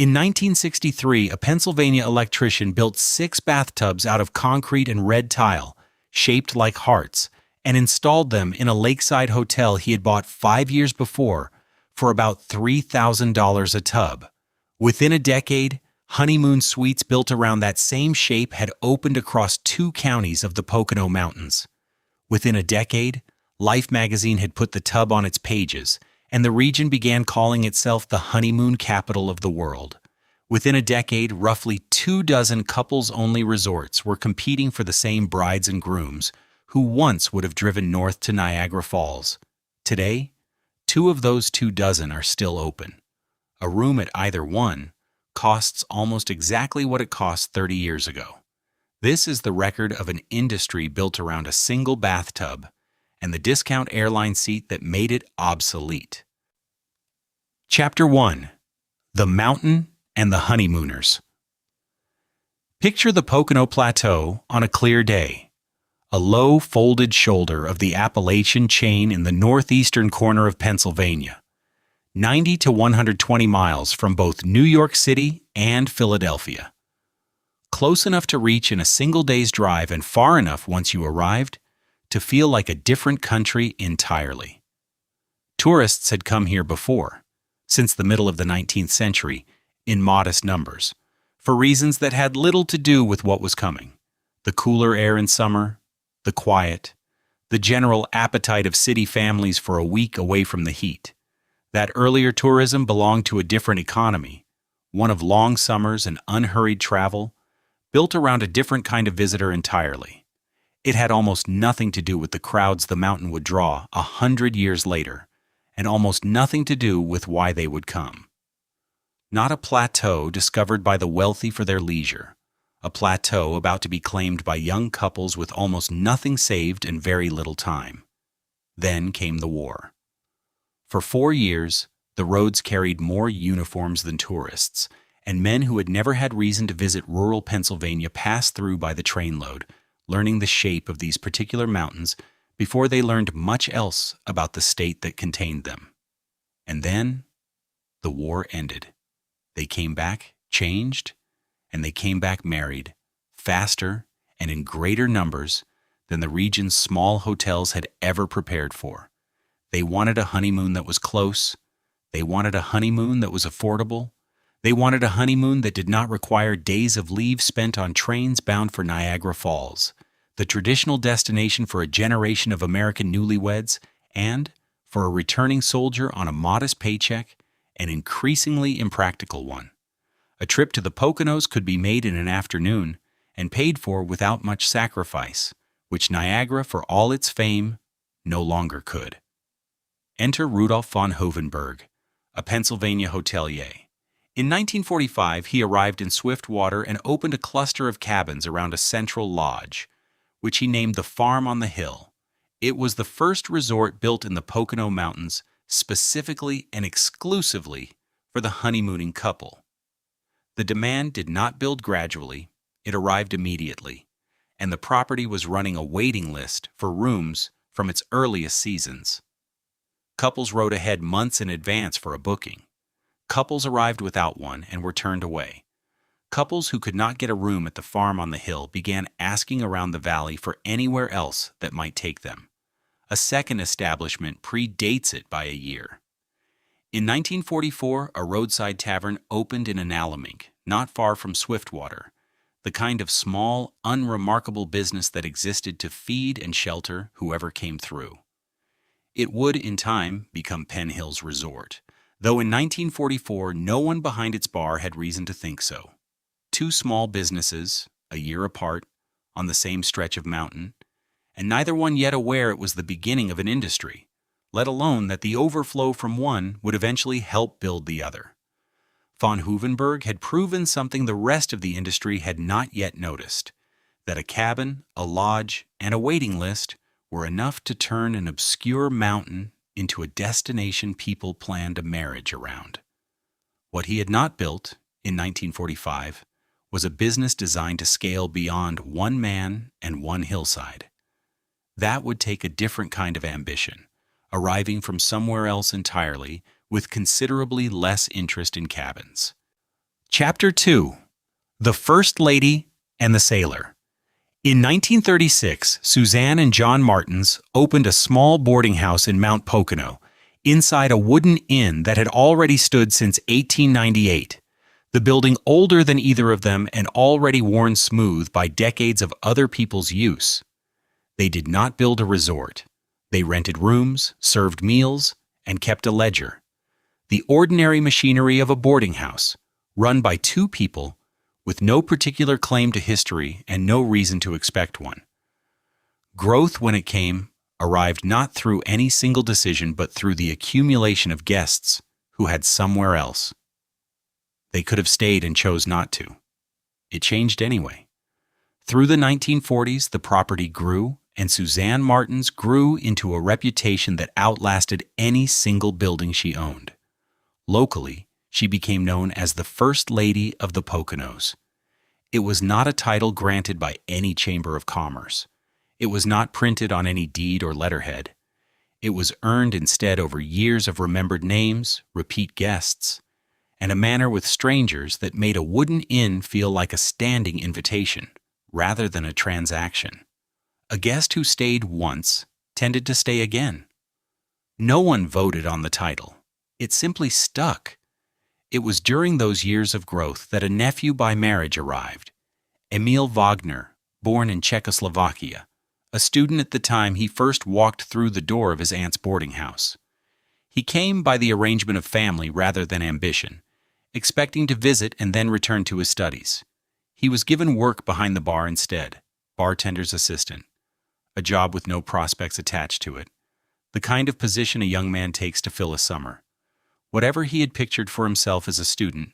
In 1963, a Pennsylvania electrician built 6 bathtubs out of concrete and red tile, shaped like hearts, and installed them in a lakeside hotel he had bought 5 years before for about $3,000 a tub. Within a decade, Honeymoon suites built around that same shape had opened across 2 counties of the Pocono Mountains. Within a decade, Life magazine had put the tub on its pages, and the region began calling itself the honeymoon capital of the world. Within a decade, roughly 24 couples-only resorts were competing for the same brides and grooms who once would have driven north to Niagara Falls. Today, 2 of those 24 are still open. A room at either one costs almost exactly what it cost 30 years ago. This is the record of an industry built around a single bathtub and the discount airline seat that made it obsolete. Chapter 1. The Mountain and the Honeymooners. Picture the Pocono Plateau on a clear day, a low folded shoulder of the Appalachian chain in the northeastern corner of Pennsylvania, 90 to 120 miles from both New York City and Philadelphia. Close enough to reach in a single day's drive and far enough once you arrived to feel like a different country entirely. Tourists had come here before, since the middle of the 19th century, in modest numbers, for reasons that had little to do with what was coming: the cooler air in summer, the quiet, the general appetite of city families for a week away from the heat. That earlier tourism belonged to a different economy, one of long summers and unhurried travel, built around a different kind of visitor entirely. It had almost nothing to do with the crowds the mountain would draw 100 years later, and almost nothing to do with why they would come. Not a plateau discovered by the wealthy for their leisure, a plateau about to be claimed by young couples with almost nothing saved and very little time. Then came the war. For 4 years, the roads carried more uniforms than tourists, and men who had never had reason to visit rural Pennsylvania passed through by the trainload, learning the shape of these particular mountains before they learned much else about the state that contained them. And then, the war ended. They came back changed, and they came back married, faster and in greater numbers than the region's small hotels had ever prepared for. They wanted a honeymoon that was close. They wanted a honeymoon that was affordable. They wanted a honeymoon that did not require days of leave spent on trains bound for Niagara Falls, the traditional destination for a generation of American newlyweds, and, for a returning soldier on a modest paycheck, an increasingly impractical one. A trip to the Poconos could be made in an afternoon and paid for without much sacrifice, which Niagara, for all its fame, no longer could. Enter Rudolf von Hovenberg, a Pennsylvania hotelier. In 1945, he arrived in Swiftwater and opened a cluster of cabins around a central lodge, which he named the Farm on the Hill. It was the first resort built in the Pocono Mountains specifically and exclusively for the honeymooning couple. The demand did not build gradually, it arrived immediately, and the property was running a waiting list for rooms from its earliest seasons. Couples wrote ahead months in advance for a booking. Couples arrived without one and were turned away. Couples who could not get a room at the Farm on the Hill began asking around the valley for anywhere else that might take them. A second establishment predates it by a year. In 1944, a roadside tavern opened in Analamink, not far from Swiftwater, the kind of small, unremarkable business that existed to feed and shelter whoever came through. It would, in time, become Penn Hill's resort, though in 1944 no one behind its bar had reason to think so. 2 small businesses, a year apart, on the same stretch of mountain, and neither one yet aware it was the beginning of an industry, let alone that the overflow from one would eventually help build the other. Von Hovenberg had proven something the rest of the industry had not yet noticed, that a cabin, a lodge, and a waiting list were enough to turn an obscure mountain into a destination people planned a marriage around. What he had not built, in 1945, was a business designed to scale beyond one man and one hillside. That would take a different kind of ambition, arriving from somewhere else entirely, with considerably less interest in cabins. Chapter 2. The First Lady and the Sailor. In 1936, Suzanne and John Martins opened a small boarding house in Mount Pocono, inside a wooden inn that had already stood since 1898, the building older than either of them and already worn smooth by decades of other people's use. They did not build a resort. They rented rooms, served meals, and kept a ledger. The ordinary machinery of a boarding house, run by two people, with no particular claim to history and no reason to expect one. Growth, when it came, arrived not through any single decision but through the accumulation of guests who had somewhere else. They could have stayed and chose not to. It changed anyway. Through the 1940s, the property grew, and Suzanne Martins grew into a reputation that outlasted any single building she owned. Locally, she became known as the First Lady of the Poconos. It was not a title granted by any chamber of commerce. It was not printed on any deed or letterhead. It was earned instead over years of remembered names, repeat guests, and a manner with strangers that made a wooden inn feel like a standing invitation, rather than a transaction. A guest who stayed once tended to stay again. No one voted on the title. It simply stuck. It was during those years of growth that a nephew by marriage arrived, Emil Wagner, born in Czechoslovakia. A student at the time, he first walked through the door of his aunt's boarding house. He came by the arrangement of family rather than ambition, expecting to visit and then return to his studies. He was given work behind the bar instead, bartender's assistant, a job with no prospects attached to it, the kind of position a young man takes to fill a summer. Whatever he had pictured for himself as a student,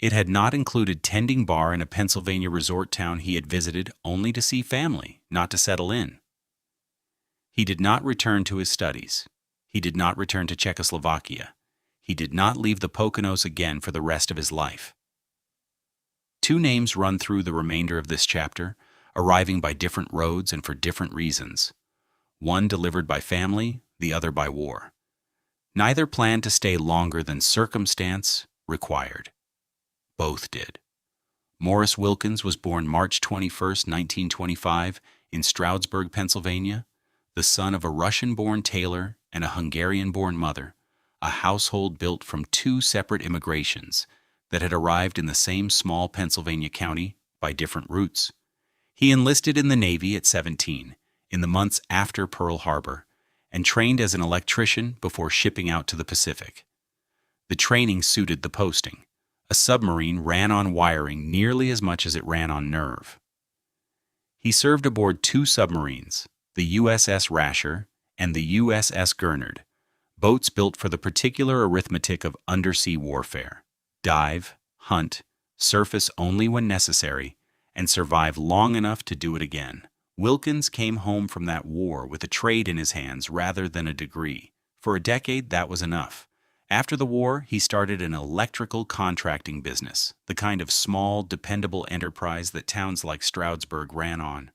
it had not included tending bar in a Pennsylvania resort town he had visited only to see family, not to settle in. He did not return to his studies. He did not return to Czechoslovakia. He did not leave the Poconos again for the rest of his life. Two names run through the remainder of this chapter, arriving by different roads and for different reasons. One delivered by family, the other by war. Neither planned to stay longer than circumstance required. Both did. Morris Wilkins was born March 21, 1925, in Stroudsburg, Pennsylvania, the son of a Russian-born tailor and a Hungarian-born mother, a household built from two separate immigrations that had arrived in the same small Pennsylvania county by different routes. He enlisted in the Navy at 17, in the months after Pearl Harbor, and trained as an electrician before shipping out to the Pacific. The training suited the posting. A submarine ran on wiring nearly as much as it ran on nerve. He served aboard two submarines, the USS Rasher and the USS Gurnard, boats built for the particular arithmetic of undersea warfare: dive, hunt, surface only when necessary, and survive long enough to do it again. Wilkins came home from that war with a trade in his hands rather than a degree. For a decade, that was enough. After the war, he started an electrical contracting business, the kind of small, dependable enterprise that towns like Stroudsburg ran on.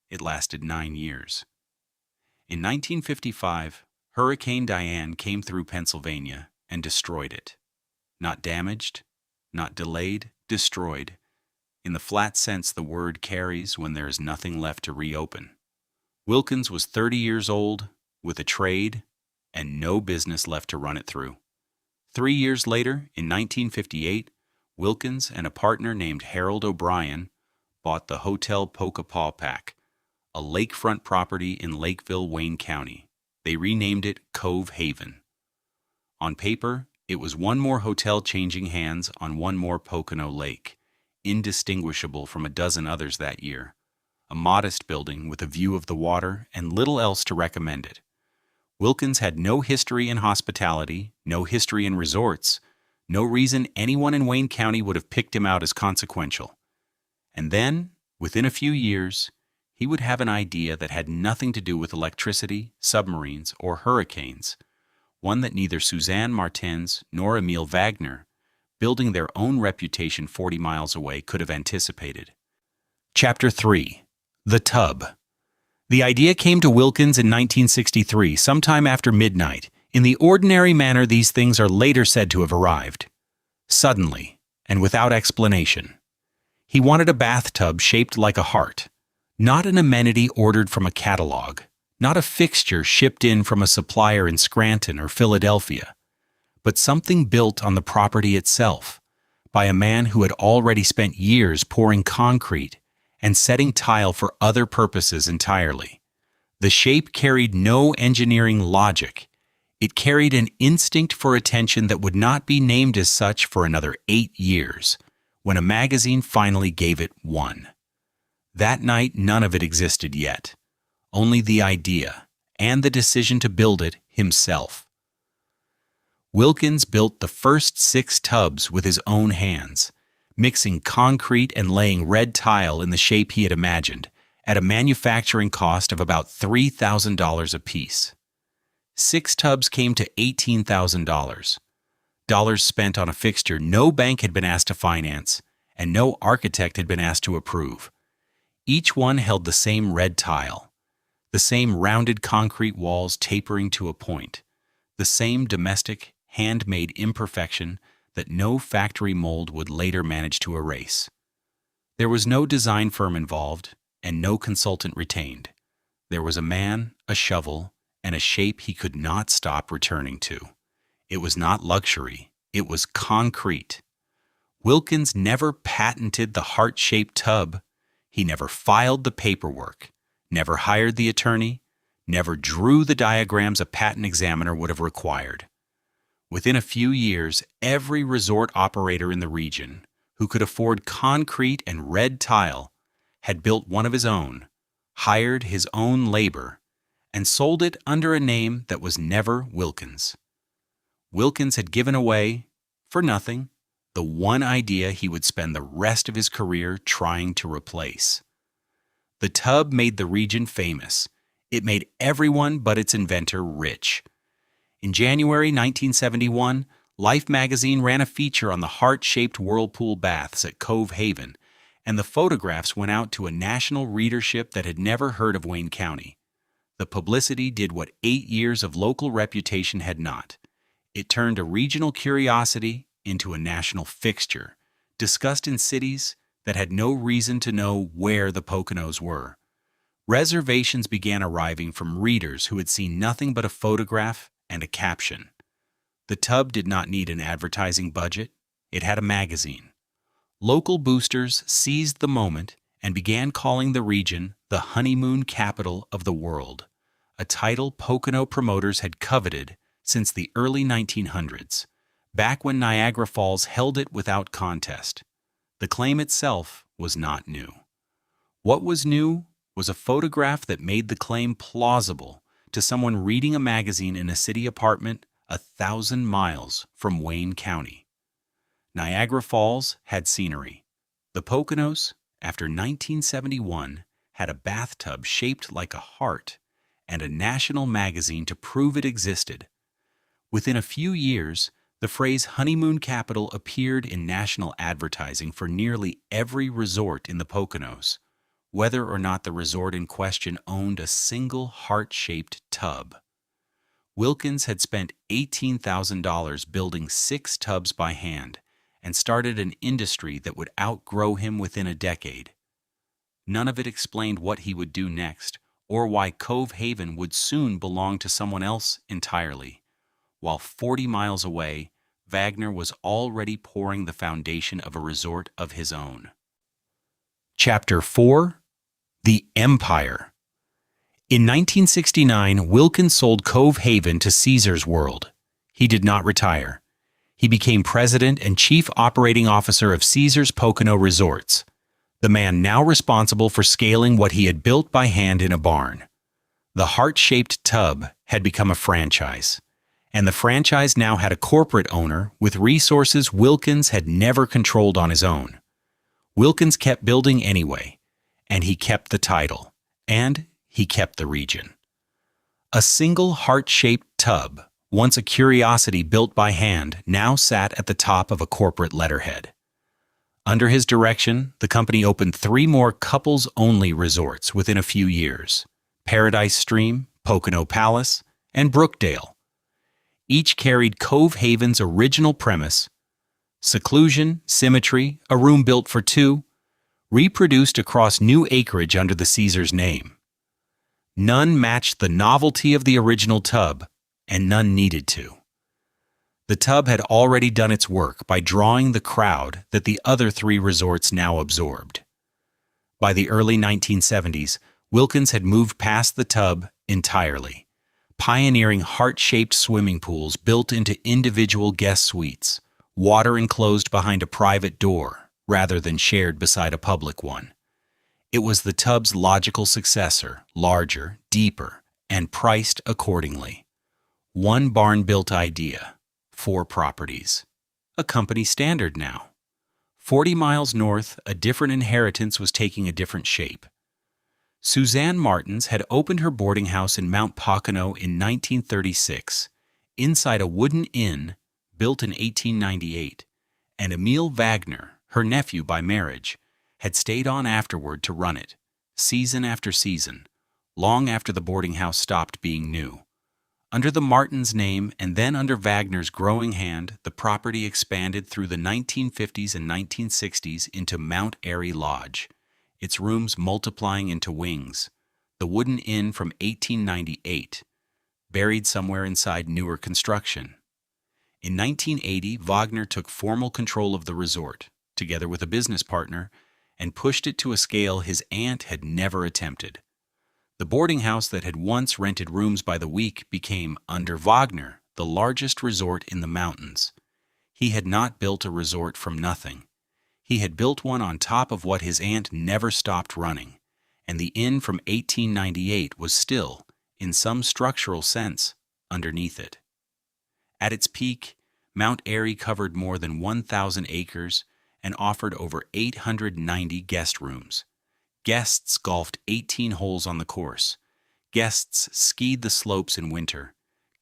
It lasted 9 years. In 1955, Hurricane Diane came through Pennsylvania and destroyed it. Not damaged, not delayed, destroyed, in the flat sense the word carries when there is nothing left to reopen. Wilkins was 30 years old, with a trade, and no business left to run it through. 3 years later, in 1958, Wilkins and a partner named Harold O'Brien bought the Hotel Pocapawpack, a lakefront property in Lakeville, Wayne County. They renamed it Cove Haven. On paper, it was one more hotel changing hands on one more Pocono lake, indistinguishable from a dozen others that year. A modest building with a view of the water and little else to recommend it. Wilkins had no history in hospitality, no history in resorts, no reason anyone in Wayne County would have picked him out as consequential. And then, within a few years, he would have an idea that had nothing to do with electricity, submarines, or hurricanes, one that neither Suzanne Martins nor Emil Wagner, building their own reputation 40 miles away, could have anticipated. Chapter 3. The Tub. The idea came to Wilkins in 1963, sometime after midnight, in the ordinary manner these things are later said to have arrived. Suddenly, and without explanation. He wanted a bathtub shaped like a heart, not an amenity ordered from a catalog, not a fixture shipped in from a supplier in Scranton or Philadelphia, but something built on the property itself, by a man who had already spent years pouring concrete and setting tile for other purposes entirely. The shape carried no engineering logic. It carried an instinct for attention that would not be named as such for another 8 years, when a magazine finally gave it one. That night, none of it existed yet, only the idea and the decision to build it himself. Wilkins built the first 6 tubs with his own hands, mixing concrete and laying red tile in the shape he had imagined, at a manufacturing cost of about $3,000 apiece. 6 tubs came to $18,000. Dollars spent on a fixture no bank had been asked to finance, and no architect had been asked to approve. Each one held the same red tile, the same rounded concrete walls tapering to a point, the same domestic, handmade imperfection that no factory mold would later manage to erase. There was no design firm involved, and no consultant retained. There was a man, a shovel, and a shape he could not stop returning to. It was not luxury, it was concrete. Wilkins never patented the heart-shaped tub. He never filed the paperwork, never hired the attorney, never drew the diagrams a patent examiner would have required. Within a few years, every resort operator in the region who could afford concrete and red tile had built one of his own, hired his own labor, and sold it under a name that was never Wilkins. Wilkins had given away, for nothing, the one idea he would spend the rest of his career trying to replace. The tub made the region famous. It made everyone but its inventor rich. In January 1971, Life magazine ran a feature on the heart-shaped whirlpool baths at Cove Haven, and the photographs went out to a national readership that had never heard of Wayne County. The publicity did what 8 years of local reputation had not. It turned a regional curiosity into a national fixture, discussed in cities that had no reason to know where the Poconos were. Reservations began arriving from readers who had seen nothing but a photograph and a caption. The tub did not need an advertising budget. It had a magazine. Local boosters seized the moment and began calling the region the honeymoon capital of the world, a title Pocono promoters had coveted since the early 1900s, back when Niagara Falls held it without contest. The claim itself was not new. What was new was a photograph that made the claim plausible to someone reading a magazine in a city apartment 1,000 miles from Wayne County. Niagara Falls had scenery. The Poconos, after 1971, had a bathtub shaped like a heart and a national magazine to prove it existed. Within a few years, the phrase honeymoon capital appeared in national advertising for nearly every resort in the Poconos, whether or not the resort in question owned a single heart-shaped tub. Wilkins had spent $18,000 building 6 tubs by hand and started an industry that would outgrow him within a decade. None of it explained what he would do next or why Cove Haven would soon belong to someone else entirely, while 40 miles away, Wagner was already pouring the foundation of a resort of his own. Chapter 4: The Empire. In 1969, Wilkins sold Cove Haven to Caesars World. He did not retire. He became president and chief operating officer of Caesars Pocono Resorts, the man now responsible for scaling what he had built by hand in a barn. The heart-shaped tub had become a franchise, and the franchise now had a corporate owner with resources Wilkins had never controlled on his own. Wilkins kept building anyway, and he kept the title, and he kept the region. A single heart-shaped tub, once a curiosity built by hand, now sat at the top of a corporate letterhead. Under his direction, the company opened 3 more couples-only resorts within a few years: Paradise Stream, Pocono Palace, and Brookdale. Each carried Cove Haven's original premise: Seclusion, symmetry, a room built for two, reproduced across new acreage under the Caesars name. None matched the novelty of the original tub, and none needed to. The tub had already done its work by drawing the crowd that the other three resorts now absorbed. By the early 1970s, Wilkins had moved past the tub entirely, pioneering heart-shaped swimming pools built into individual guest suites, water enclosed behind a private door rather than shared beside a public one. It was the tub's logical successor, larger, deeper, and priced accordingly. One barn-built idea, 4 properties. A company standard now. 40 miles north, a different inheritance was taking a different shape. Suzanne Martins had opened her boarding house in Mount Pocono in 1936, inside a wooden inn built in 1898, and Emil Wagner, her nephew by marriage, had stayed on afterward to run it, season after season, long after the boarding house stopped being new. Under the Martins name and then under Wagner's growing hand, the property expanded through the 1950s and 1960s into Mount Airy Lodge, its rooms multiplying into wings, the wooden inn from 1898, buried somewhere inside newer construction. In 1980, Wagner took formal control of the resort, together with a business partner, and pushed it to a scale his aunt had never attempted. The boarding house that had once rented rooms by the week became, under Wagner, the largest resort in the mountains. He had not built a resort from nothing. He had built one on top of what his aunt never stopped running, and the inn from 1898 was still, in some structural sense, underneath it. At its peak, Mount Airy covered more than 1,000 acres and offered over 890 guest rooms. Guests golfed 18 holes on the course. Guests skied the slopes in winter.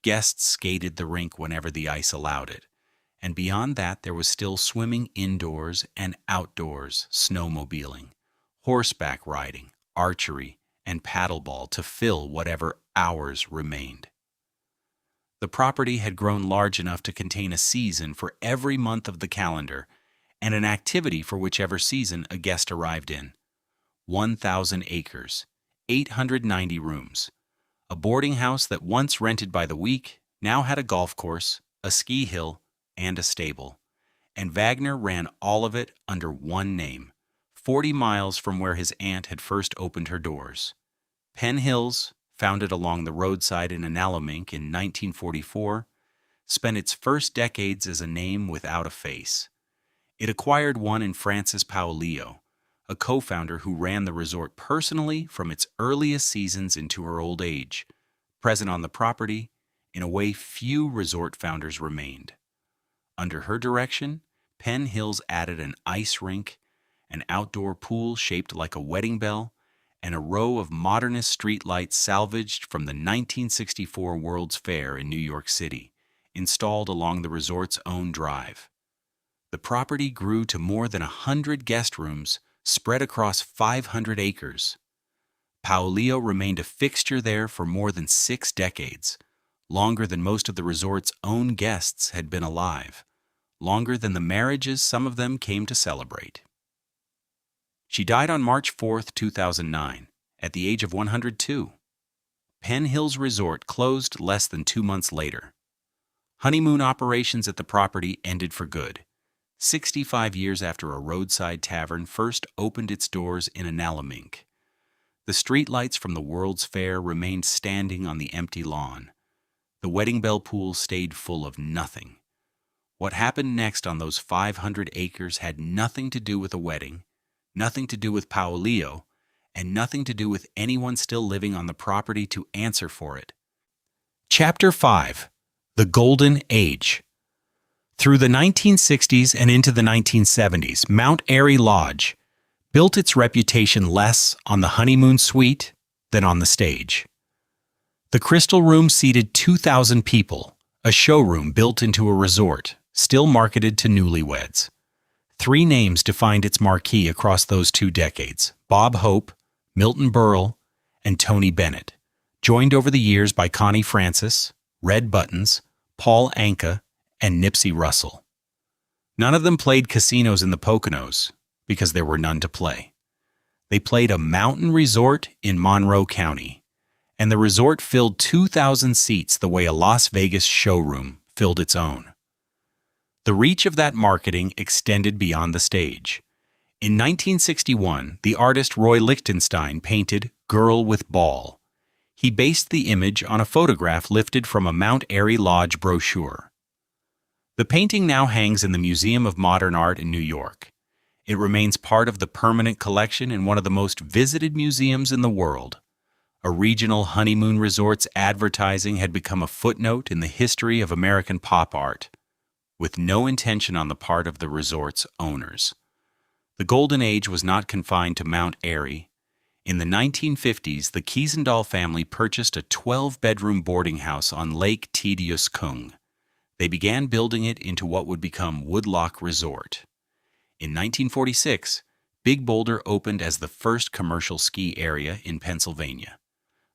Guests skated the rink whenever the ice allowed it. And beyond that, there was still swimming indoors and outdoors, snowmobiling, horseback riding, archery, and paddleball to fill whatever hours remained. The property had grown large enough to contain a season for every month of the calendar and an activity for whichever season a guest arrived in. 1,000 acres, 890 rooms. A boarding house that once rented by the week now had a golf course, a ski hill, and a stable. And Wagner ran all of it under one name, 40 miles from where his aunt had first opened her doors. Penn Hills, founded along the roadside in Analamink in 1944, spent its first decades as a name without a face. It acquired one in Frances Paolillo, a co-founder who ran the resort personally from its earliest seasons into her old age, present on the property in a way few resort founders remained. Under her direction, Penn Hills added an ice rink, an outdoor pool shaped like a wedding bell, and a row of modernist streetlights salvaged from the 1964 World's Fair in New York City, installed along the resort's own drive. The property grew to more than 100 guest rooms spread across 500 acres. Paolillo remained a fixture there for more than 6 decades, longer than most of the resort's own guests had been alive, longer than the marriages some of them came to celebrate. She died on March 4, 2009, at the age of 102. Penn Hills Resort closed less than 2 months later. Honeymoon operations at the property ended for good, 65 years after a roadside tavern first opened its doors in Analamink. The streetlights from the World's Fair remained standing on the empty lawn. The wedding bell pool stayed full of nothing. What happened next on those 500 acres had nothing to do with a wedding, nothing to do with Paolillo, and nothing to do with anyone still living on the property to answer for it. Chapter 5. The Golden Age. Through the 1960s and into the 1970s, Mount Airy Lodge built its reputation less on the honeymoon suite than on the stage. The Crystal Room seated 2,000 people, a showroom built into a resort, still marketed to newlyweds. 3 names defined its marquee across those 2 decades: Bob Hope, Milton Berle, and Tony Bennett, joined over the years by Connie Francis, Red Buttons, Paul Anka, and Nipsey Russell. None of them played casinos in the Poconos because there were none to play. They played a mountain resort in Monroe County, and the resort filled 2,000 seats the way a Las Vegas showroom filled its own. The reach of that marketing extended beyond the stage. In 1961, the artist Roy Lichtenstein painted Girl with Ball. He based the image on a photograph lifted from a Mount Airy Lodge brochure. The painting now hangs in the Museum of Modern Art in New York. It remains part of the permanent collection in one of the most visited museums in the world. A regional honeymoon resort's advertising had become a footnote in the history of American pop art, with no intention on the part of the resort's owners. The Golden Age was not confined to Mount Airy. In the 1950s, the Kiesendahl family purchased a 12-bedroom boarding house on Lake Tediouskung. They began building it into what would become Woodloch Resort. In 1946, Big Boulder opened as the first commercial ski area in Pennsylvania.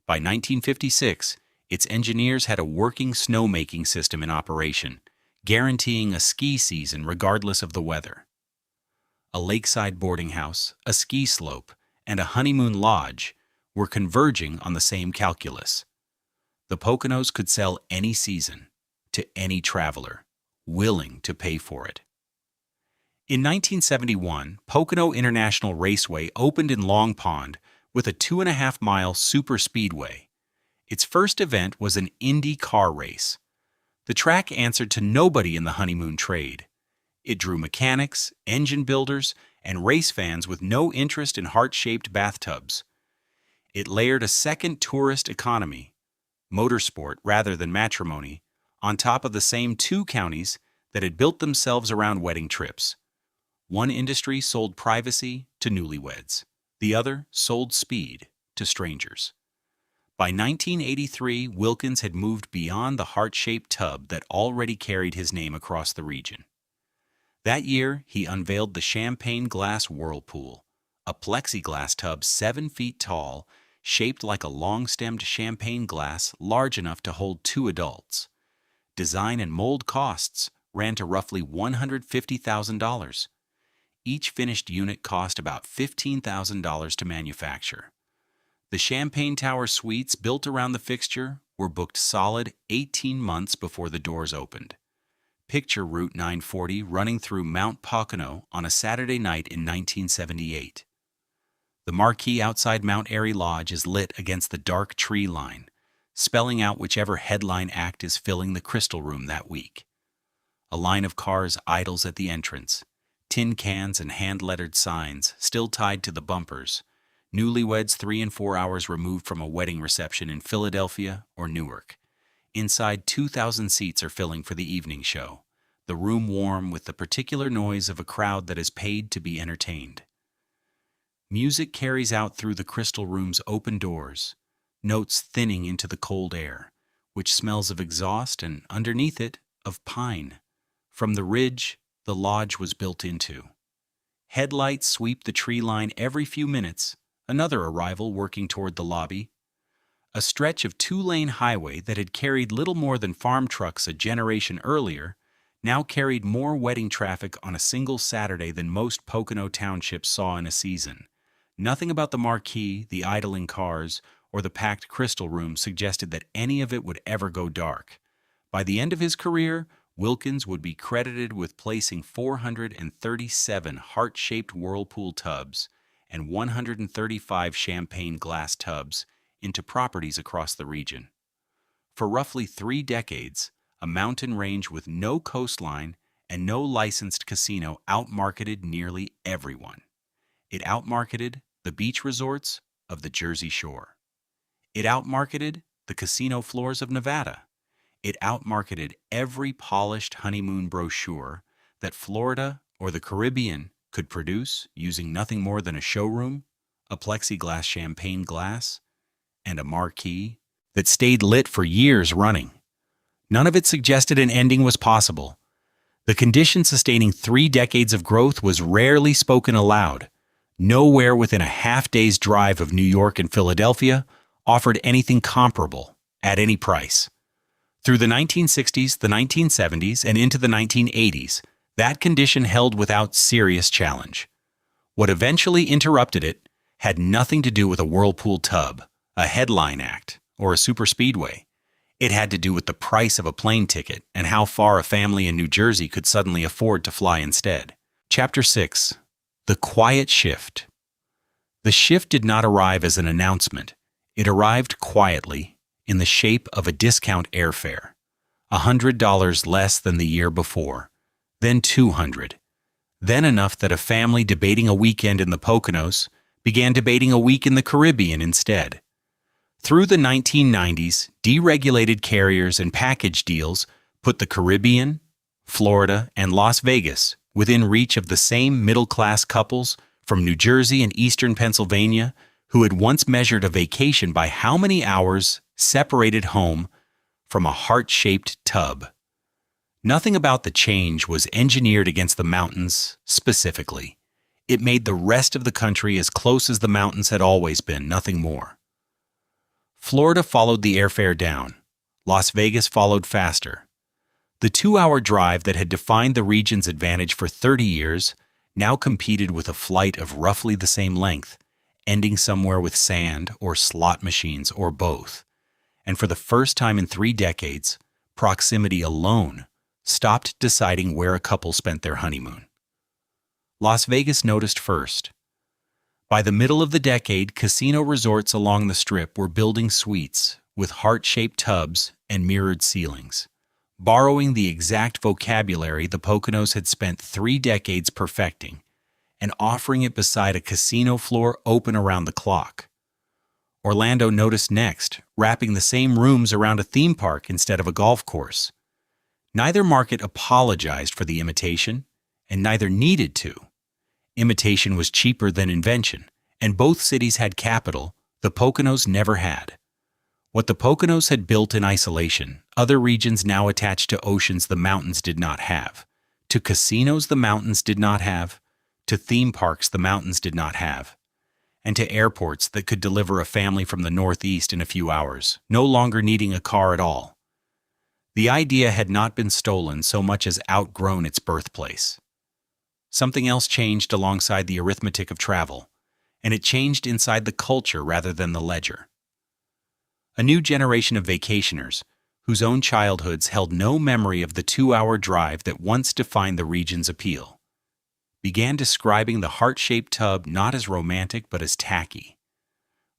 By 1956, its engineers had a working snowmaking system in operation, guaranteeing a ski season regardless of the weather. A lakeside boarding house, a ski slope, and a honeymoon lodge were converging on the same calculus. The Poconos could sell any season to any traveler willing to pay for it. In 1971, Pocono International Raceway opened in Long Pond with a 2.5-mile superspeedway. Its first event was an Indy car race. The track answered to nobody in the honeymoon trade. It drew mechanics, engine builders, and race fans with no interest in heart-shaped bathtubs. It layered a second tourist economy, motorsport rather than matrimony, on top of the same two counties that had built themselves around wedding trips. One industry sold privacy to newlyweds. The other sold speed to strangers. By 1983, Wilkins had moved beyond the heart-shaped tub that already carried his name across the region. That year, he unveiled the Champagne Glass Whirlpool, a plexiglass tub 7 feet tall, shaped like a long-stemmed champagne glass large enough to hold 2 adults. Design and mold costs ran to roughly $150,000. Each finished unit cost about $15,000 to manufacture. The Champagne Tower suites built around the fixture were booked solid 18 months before the doors opened. Picture Route 940 running through Mount Pocono on a Saturday night in 1978. The marquee outside Mount Airy Lodge is lit against the dark tree line, spelling out whichever headline act is filling the Crystal Room that week. A line of cars idles at the entrance, tin cans and hand-lettered signs still tied to the bumpers, newlyweds 3 and 4 hours removed from a wedding reception in Philadelphia or Newark. Inside, 2,000 seats are filling for the evening show, the room warm with the particular noise of a crowd that is paid to be entertained. Music carries out through the Crystal Room's open doors, notes thinning into the cold air, which smells of exhaust and, underneath it, of pine, from the ridge the lodge was built into. Headlights sweep the tree line every few minutes, another arrival working toward the lobby. A stretch of 2-lane highway that had carried little more than farm trucks a generation earlier now carried more wedding traffic on a single Saturday than most Pocono townships saw in a season. Nothing about the marquee, the idling cars, or the packed Crystal Room suggested that any of it would ever go dark. By the end of his career, Wilkins would be credited with placing 437 heart-shaped whirlpool tubs and 135 champagne glass tubs into properties across the region. For roughly 3 decades, a mountain range with no coastline and no licensed casino outmarketed nearly everyone. It outmarketed the beach resorts of the Jersey Shore. It outmarketed the casino floors of Nevada. It outmarketed every polished honeymoon brochure that Florida or the Caribbean could produce using nothing more than a showroom, a plexiglass champagne glass, and a marquee that stayed lit for years running. None of it suggested an ending was possible. The condition sustaining 3 decades of growth was rarely spoken aloud. Nowhere within a half-day's drive of New York and Philadelphia offered anything comparable at any price. Through the 1960s, the 1970s, and into the 1980s, That condition held without serious challenge. What eventually interrupted it had nothing to do with a whirlpool tub, a headline act, or a superspeedway. It had to do with the price of a plane ticket and how far a family in New Jersey could suddenly afford to fly instead. Chapter 6. The Quiet Shift. The shift did not arrive as an announcement. It arrived quietly, in the shape of a discount airfare. $100 less than the year before, then $200, then enough that a family debating a weekend in the Poconos began debating a week in the Caribbean instead. Through the 1990s, deregulated carriers and package deals put the Caribbean, Florida, and Las Vegas within reach of the same middle-class couples from New Jersey and eastern Pennsylvania who had once measured a vacation by how many hours separated home from a heart-shaped tub. Nothing about the change was engineered against the mountains specifically. It made the rest of the country as close as the mountains had always been, nothing more. Florida followed the airfare down. Las Vegas followed faster. The 2-hour drive that had defined the region's advantage for 30 years now competed with a flight of roughly the same length, ending somewhere with sand or slot machines or both. And for the first time in 3 decades, proximity alone stopped deciding where a couple spent their honeymoon. Las Vegas noticed first. By the middle of the decade, casino resorts along the Strip were building suites with heart-shaped tubs and mirrored ceilings, borrowing the exact vocabulary the Poconos had spent 3 decades perfecting and offering it beside a casino floor open around the clock. Orlando noticed next, wrapping the same rooms around a theme park instead of a golf course. Neither market apologized for the imitation, and neither needed to. Imitation was cheaper than invention, and both cities had capital the Poconos never had. What the Poconos had built in isolation, other regions now attached to oceans the mountains did not have, to casinos the mountains did not have, to theme parks the mountains did not have, and to airports that could deliver a family from the Northeast in a few hours, no longer needing a car at all. The idea had not been stolen so much as outgrown its birthplace. Something else changed alongside the arithmetic of travel, and it changed inside the culture rather than the ledger. A new generation of vacationers, whose own childhoods held no memory of the 2-hour drive that once defined the region's appeal, began describing the heart-shaped tub not as romantic but as tacky.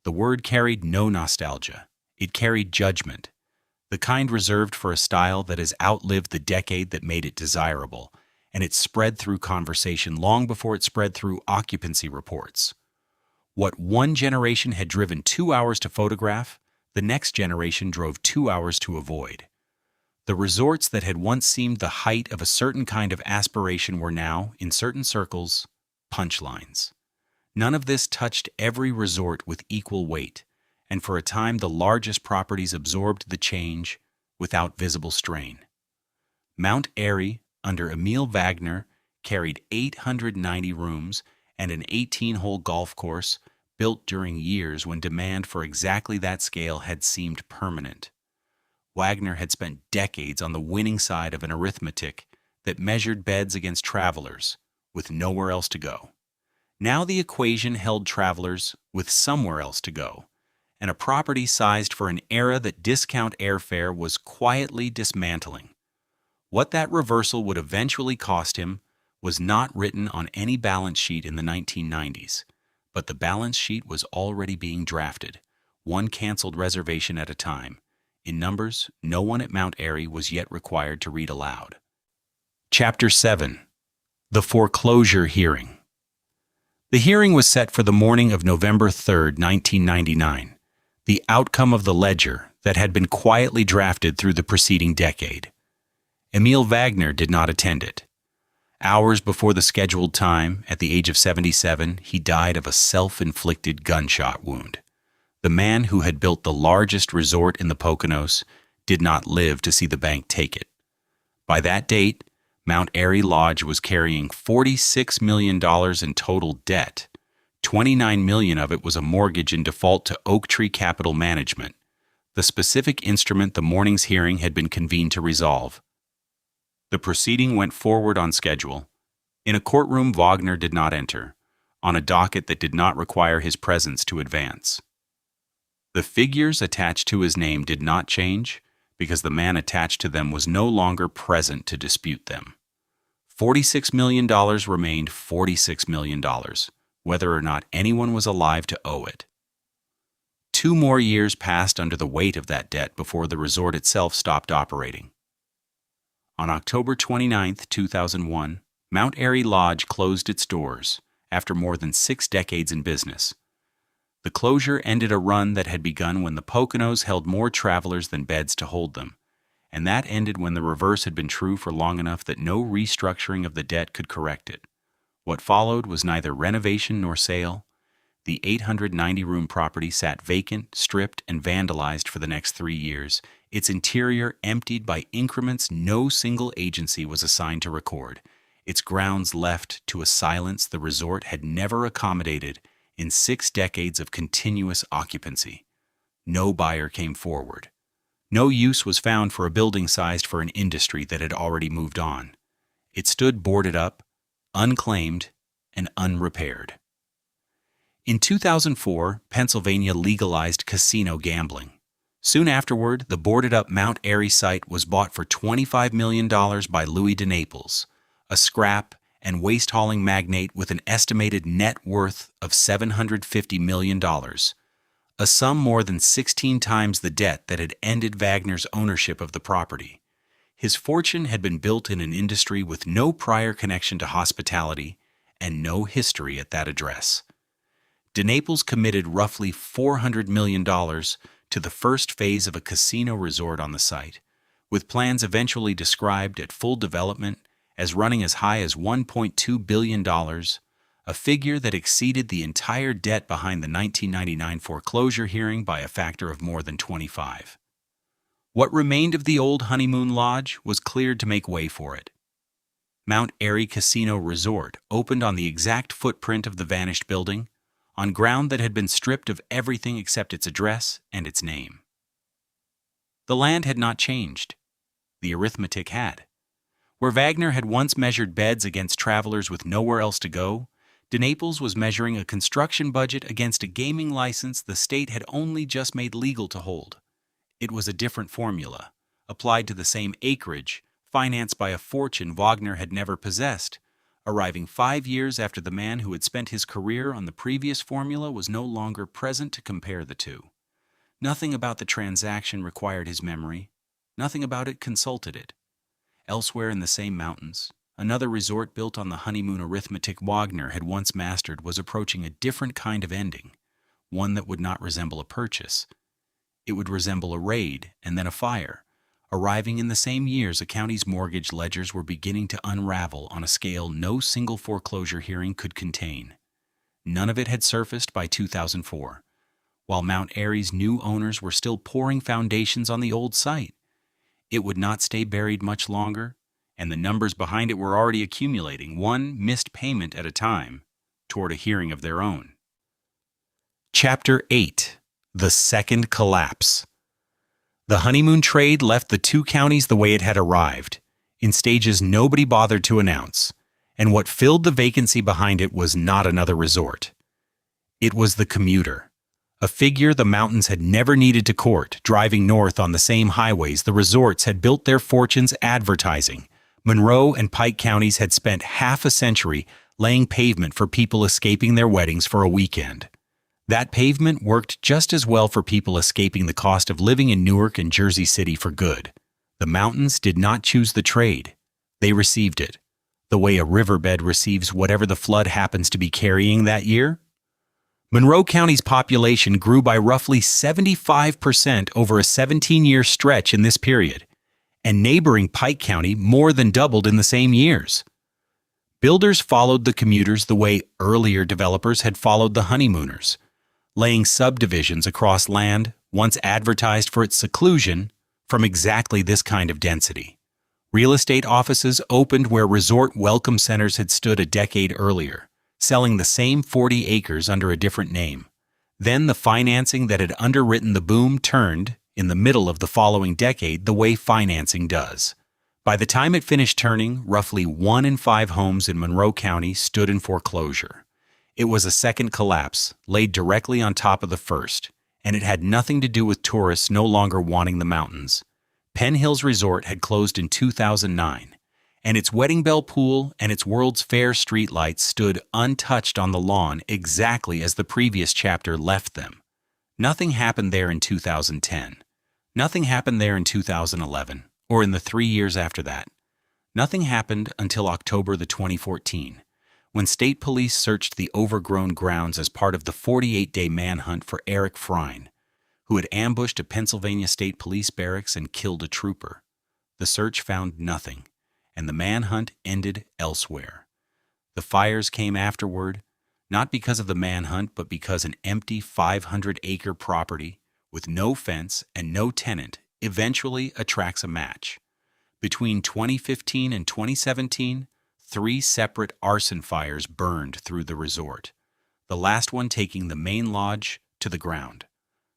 The word carried no nostalgia. It carried judgment, the kind reserved for a style that has outlived the decade that made it desirable, and it spread through conversation long before it spread through occupancy reports. What one generation had driven 2 hours to photograph, the next generation drove 2 hours to avoid. The resorts that had once seemed the height of a certain kind of aspiration were now, in certain circles, punchlines. None of this touched every resort with equal weight, and for a time the largest properties absorbed the change without visible strain. Mount Airy, under Emil Wagner, carried 890 rooms and an 18-hole golf course built during years when demand for exactly that scale had seemed permanent. Wagner had spent decades on the winning side of an arithmetic that measured beds against travelers, with nowhere else to go. Now the equation held travelers with somewhere else to go, and a property sized for an era that discount airfare was quietly dismantling. What that reversal would eventually cost him was not written on any balance sheet in the 1990s, but the balance sheet was already being drafted, one canceled reservation at a time. In numbers, no one at Mount Airy was yet required to read aloud. Chapter 7. The Foreclosure Hearing. The hearing was set for the morning of November 3, 1999, the outcome of the ledger that had been quietly drafted through the preceding decade. Emil Wagner did not attend it. Hours before the scheduled time, at the age of 77, he died of a self-inflicted gunshot wound. The man who had built the largest resort in the Poconos did not live to see the bank take it. By that date, Mount Airy Lodge was carrying $46 million in total debt. $29 million of it was a mortgage in default to Oak Tree Capital Management, the specific instrument the morning's hearing had been convened to resolve. The proceeding went forward on schedule. In a courtroom Wagner did not enter, on a docket that did not require his presence to advance. The figures attached to his name did not change because the man attached to them was no longer present to dispute them. $46 million remained $46 million, whether or not anyone was alive to owe it. 2 more years passed under the weight of that debt before the resort itself stopped operating. On October 29, 2001, Mount Airy Lodge closed its doors after more than 6 decades in business. The closure ended a run that had begun when the Poconos held more travelers than beds to hold them, and that ended when the reverse had been true for long enough that no restructuring of the debt could correct it. What followed was neither renovation nor sale. The 890-room property sat vacant, stripped, and vandalized for the next 3 years, its interior emptied by increments no single agency was assigned to record, its grounds left to a silence the resort had never accommodated in 6 decades of continuous occupancy. No buyer came forward. No use was found for a building sized for an industry that had already moved on. It stood boarded up, unclaimed, and unrepaired. In 2004, Pennsylvania legalized casino gambling. Soon afterward, the boarded-up Mount Airy site was bought for $25 million by Louis de Naples, a scrap and waste-hauling magnate with an estimated net worth of $750 million, a sum more than 16 times the debt that had ended Wagner's ownership of the property. His fortune had been built in an industry with no prior connection to hospitality and no history at that address. De Naples committed roughly $400 million to the first phase of a casino resort on the site, with plans eventually described at full development as running as high as $1.2 billion, a figure that exceeded the entire debt behind the 1999 foreclosure hearing by a factor of more than 25. What remained of the old Honeymoon Lodge was cleared to make way for it. Mount Airy Casino Resort opened on the exact footprint of the vanished building, on ground that had been stripped of everything except its address and its name. The land had not changed. The arithmetic had. Where Wagner had once measured beds against travelers with nowhere else to go, De Naples was measuring a construction budget against a gaming license the state had only just made legal to hold. It was a different formula, applied to the same acreage, financed by a fortune Wagner had never possessed, arriving 5 years after the man who had spent his career on the previous formula was no longer present to compare the two. Nothing about the transaction required his memory. Nothing about it consulted it. Elsewhere in the same mountains, another resort built on the honeymoon arithmetic Wagner had once mastered was approaching a different kind of ending, one that would not resemble a purchase. It would resemble a raid and then a fire, arriving in the same years a county's mortgage ledgers were beginning to unravel on a scale no single foreclosure hearing could contain. None of it had surfaced by 2004, while Mount Airy's new owners were still pouring foundations on the old site. It would not stay buried much longer, and the numbers behind it were already accumulating, one missed payment at a time, toward a hearing of their own. Chapter 8. The Second Collapse. The honeymoon trade left the 2 counties the way it had arrived, in stages nobody bothered to announce, and what filled the vacancy behind it was not another resort. It was the commuter, a figure the mountains had never needed to court, driving north on the same highways the resorts had built their fortunes advertising. Monroe and Pike counties had spent half a century laying pavement for people escaping their weddings for a weekend. That pavement worked just as well for people escaping the cost of living in Newark and Jersey City for good. The mountains did not choose the trade. They received it, the way a riverbed receives whatever the flood happens to be carrying that year. Monroe County's population grew by roughly 75% over a 17-year stretch in this period, and neighboring Pike County more than doubled in the same years. Builders followed the commuters the way earlier developers had followed the honeymooners, laying subdivisions across land once advertised for its seclusion from exactly this kind of density. Real estate offices opened where resort welcome centers had stood a decade earlier, selling the same 40 acres under a different name. Then the financing that had underwritten the boom turned, in the middle of the following decade, the way financing does. By the time it finished turning, roughly 1 in 5 homes in Monroe County stood in foreclosure. It was a second collapse, laid directly on top of the first, and it had nothing to do with tourists no longer wanting the mountains. Penn Hills Resort had closed in 2009, and its Wedding Bell pool and its World's Fair streetlights stood untouched on the lawn exactly as the previous chapter left them. Nothing happened there in 2010. Nothing happened there in 2011, or in the 3 years after that. Nothing happened until October 2014, when state police searched the overgrown grounds as part of the 48-day manhunt for Eric Frein, who had ambushed a Pennsylvania State Police barracks and killed a trooper. The search found nothing, and the manhunt ended elsewhere. The fires came afterward, not because of the manhunt, but because an empty 500-acre property with no fence and no tenant eventually attracts a match. Between 2015 and 2017, 3 separate arson fires burned through the resort, the last one taking the main lodge to the ground.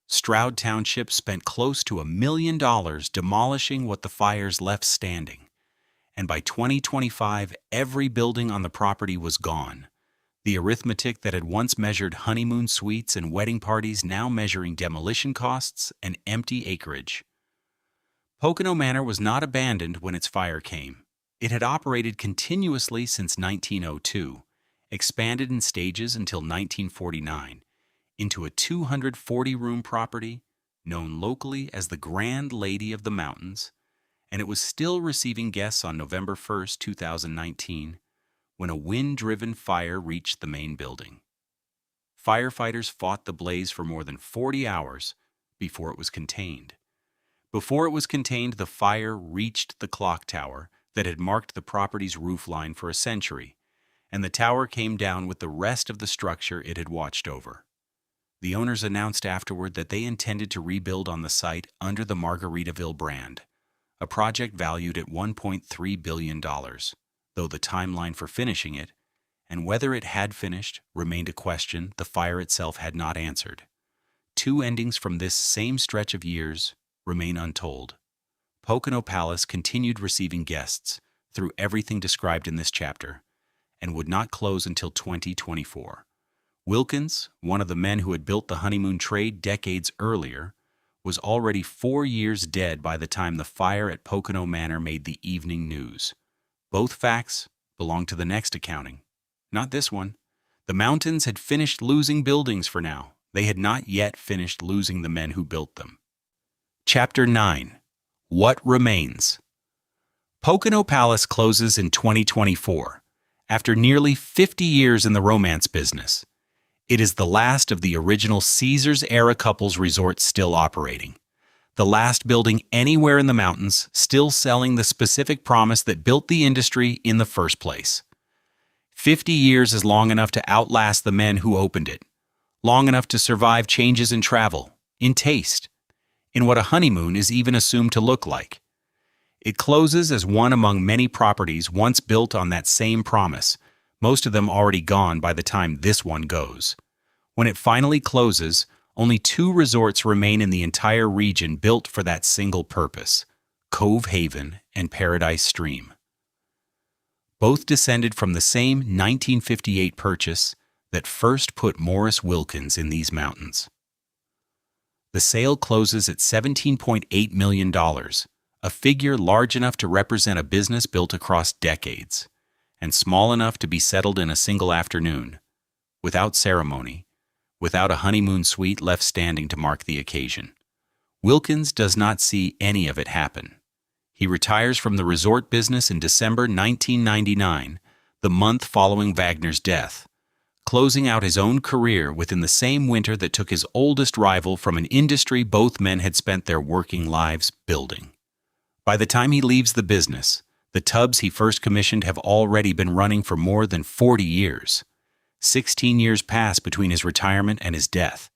Stroud Township spent close to $1 million demolishing what the fires left standing, and by 2025, every building on the property was gone. The arithmetic that had once measured honeymoon suites and wedding parties now measuring demolition costs and empty acreage. Pocono Manor was not abandoned when its fire came. It had operated continuously since 1902, expanded in stages until 1949, into a 240-room property known locally as the Grand Lady of the Mountains, and it was still receiving guests on November 1, 2019, when a wind-driven fire reached the main building. Firefighters fought the blaze for more than 40 hours before it was contained. Before it was contained, the fire reached the clock tower that had marked the property's roofline for a century, and the tower came down with the rest of the structure it had watched over. The owners announced afterward that they intended to rebuild on the site under the Margaritaville brand, a project valued at $1.3 billion, though the timeline for finishing it, and whether it had finished, remained a question the fire itself had not answered. 2 endings from this same stretch of years remain untold. Pocono Palace continued receiving guests through everything described in this chapter, and would not close until 2024. Wilkins, one of the men who had built the honeymoon trade decades earlier, was already 4 years dead by the time the fire at Pocono Manor made the evening news. Both facts belong to the next accounting, not this one. The mountains had finished losing buildings for now. They had not yet finished losing the men who built them. Chapter 9. What Remains? Pocono Palace closes in 2024, after nearly 50 years in the romance business. It is the last of the original Caesars-era couples resorts still operating. The last building anywhere in the mountains still selling the specific promise that built the industry in the first place. 50 years is long enough to outlast the men who opened it, long enough to survive changes in travel, in taste, in what a honeymoon is even assumed to look like. It closes as one among many properties once built on that same promise, most of them already gone by the time this one goes. When it finally closes, only 2 resorts remain in the entire region built for that single purpose: Cove Haven and Paradise Stream. Both descended from the same 1958 purchase that first put Morris Wilkins in these mountains. The sale closes at $17.8 million, a figure large enough to represent a business built across decades, and small enough to be settled in a single afternoon, without ceremony, without a honeymoon suite left standing to mark the occasion. Wilkins does not see any of it happen. He retires from the resort business in December 1999, the month following Wagner's death, closing out his own career within the same winter that took his oldest rival from an industry both men had spent their working lives building. By the time he leaves the business, the tubs he first commissioned have already been running for more than 40 years. 16 years pass between his retirement and his death.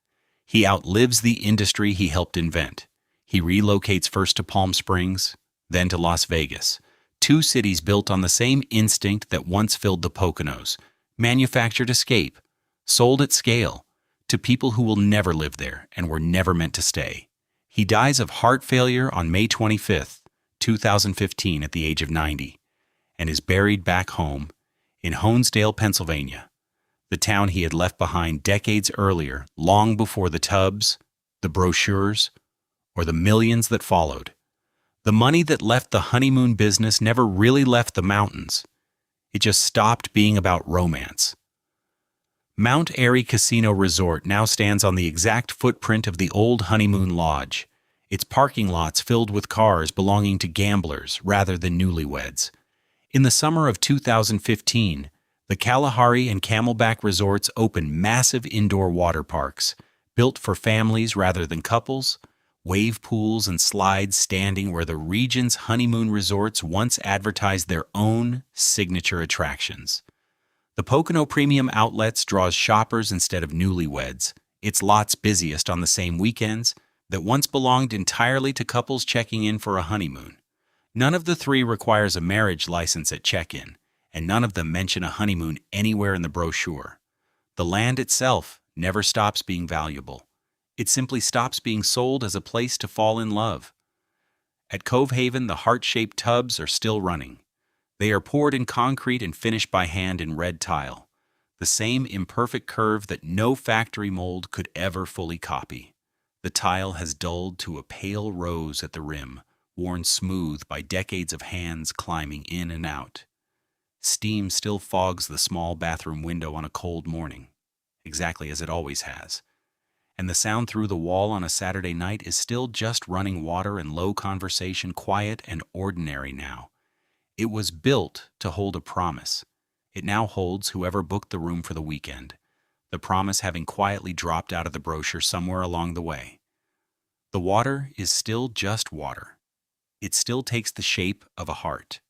He outlives the industry he helped invent. He relocates first to Palm Springs, then to Las Vegas, 2 cities built on the same instinct that once filled the Poconos: manufactured escape, sold at scale, to people who will never live there and were never meant to stay. He dies of heart failure on May 25th, 2015 at the age of 90, and is buried back home in Honesdale, Pennsylvania, the town he had left behind decades earlier, long before the tubs, the brochures, or the millions that followed. The money that left the honeymoon business never really left the mountains. It just stopped being about romance. Mount Airy Casino Resort now stands on the exact footprint of the old Honeymoon Lodge, its parking lots filled with cars belonging to gamblers rather than newlyweds. In the summer of 2015, the Kalahari and Camelback resorts opened massive indoor water parks, built for families rather than couples, wave pools and slides standing where the region's honeymoon resorts once advertised their own signature attractions. The Pocono Premium Outlets draws shoppers instead of newlyweds, its lots busiest on the same weekends, that once belonged entirely to couples checking in for a honeymoon. None of the three requires a marriage license at check-in, and none of them mention a honeymoon anywhere in the brochure. The land itself never stops being valuable. It simply stops being sold as a place to fall in love. At Cove Haven, the heart-shaped tubs are still running. They are poured in concrete and finished by hand in red tile, the same imperfect curve that no factory mold could ever fully copy. The tile has dulled to a pale rose at the rim, worn smooth by decades of hands climbing in and out. Steam still fogs the small bathroom window on a cold morning, exactly as it always has. And the sound through the wall on a Saturday night is still just running water and low conversation, quiet and ordinary now. It was built to hold a promise. It now holds whoever booked the room for the weekend, the promise having quietly dropped out of the brochure somewhere along the way. The water is still just water. It still takes the shape of a heart.